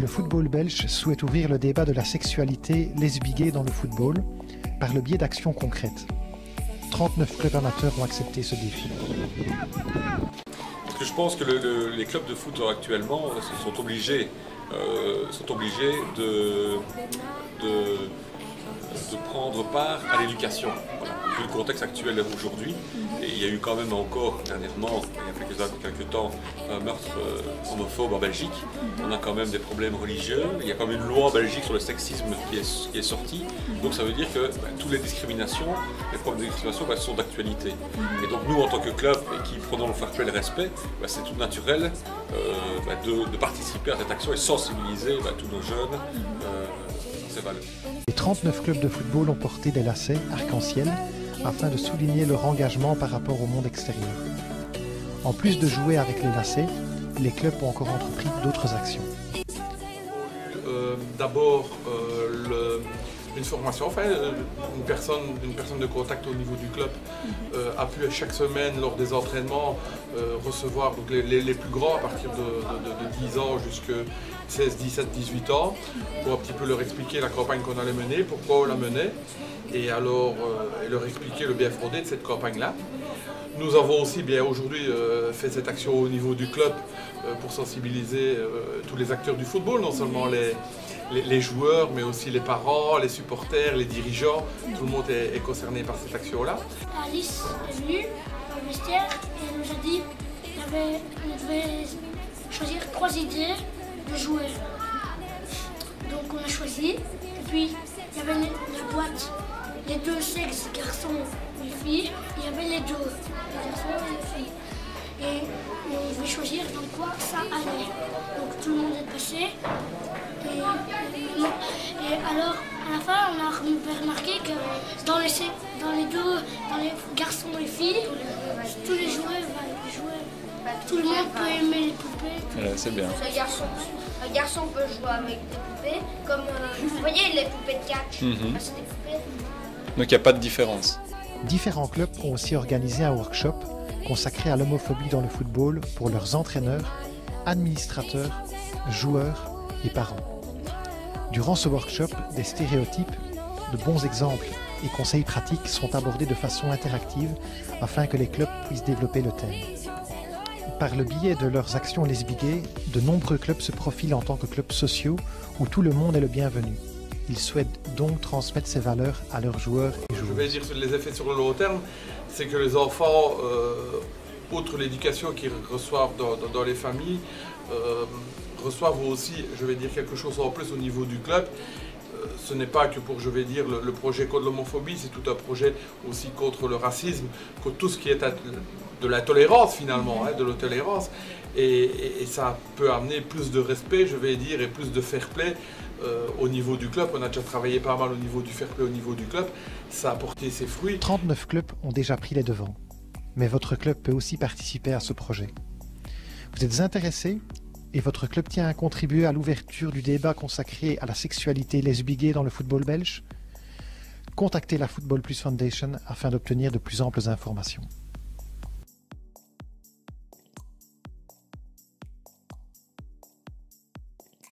Le football belge souhaite ouvrir le débat de la sexualité lesbienne dans le football par le biais d'actions concrètes. 39 clubs amateurs ont accepté ce défi. Parce que je pense que les clubs de foot actuellement sont obligés de prendre part à l'éducation. Voilà. Vu le contexte actuel aujourd'hui, et il y a eu quand même encore dernièrement, il y a quelques temps, un meurtre homophobe en Belgique. On a quand même des problèmes religieux, il y a quand même une loi en Belgique sur le sexisme qui est sortie. Donc ça veut dire que toutes les discriminations, les problèmes de discrimination sont d'actualité. Et donc nous en tant que club qui prenons le fair play et le respect, c'est tout naturel de participer à cette action et sensibiliser tous nos jeunes à ces valeurs. Les 39 clubs de football ont porté des lacets arc-en-ciel afin de souligner leur engagement par rapport au monde extérieur. En plus de jouer avec les lacets, les clubs ont encore entrepris d'autres actions. D'abord, une formation, enfin, une personne de contact au niveau du club a pu chaque semaine lors des entraînements recevoir donc, les plus grands à partir de 10 ans jusqu'à 16, 17, 18 ans pour un petit peu leur expliquer la campagne qu'on allait mener, pourquoi on la menait et alors leur expliquer le bien fondé de cette campagne-là. Nous avons aussi bien aujourd'hui fait cette action au niveau du club pour sensibiliser tous les acteurs du football, non seulement les joueurs, mais aussi les parents, les supporters, les dirigeants. Tout le monde est concerné par cette action-là. Alice est venue au vestiaire et elle nous a dit qu'on devait choisir 3 idées de joueurs. Donc on a choisi, et puis il y avait la boîte, les deux sexes, garçons et filles, il y avait les deux, les garçons et les filles. Et on devait choisir dans quoi ça allait. Donc tout le monde est passé. Et alors, à la fin, on a remarqué que dans les garçons et filles, tous les joueurs jouaient. Tout le monde peut aimer les poupées. C'est bien. Un garçon peut jouer avec des poupées, comme vous voyez les poupées de catch. C'est des poupées. Donc il n'y a pas de différence. Différents clubs ont aussi organisé un workshop consacré à l'homophobie dans le football pour leurs entraîneurs, administrateurs, joueurs et parents. Durant ce workshop, des stéréotypes, de bons exemples et conseils pratiques sont abordés de façon interactive afin que les clubs puissent développer le thème. Par le biais de leurs actions lesbiennes, de nombreux clubs se profilent en tant que clubs sociaux où tout le monde est le bienvenu. Ils souhaitent donc transmettre ces valeurs à leurs joueurs et joueuses. Je vais dire les effets sur le long terme, c'est que les enfants, outre l'éducation qu'ils reçoivent dans les familles, reçoivent aussi, je vais dire, quelque chose en plus au niveau du club. Ce n'est pas que pour, je vais dire, le projet contre l'homophobie, c'est tout un projet aussi contre le racisme, contre tout ce qui est de la tolérance finalement, de la tolérance. Et ça peut amener plus de respect, je vais dire, et plus de fair play au niveau du club. On a déjà travaillé pas mal au niveau du fair play, au niveau du club. Ça a porté ses fruits. 39 clubs ont déjà pris les devants, mais votre club peut aussi participer à ce projet. Vous êtes intéressé et votre club tient à contribuer à l'ouverture du débat consacré à la sexualité lesbienne dans le football belge? Contactez la Football Plus Foundation afin d'obtenir de plus amples informations.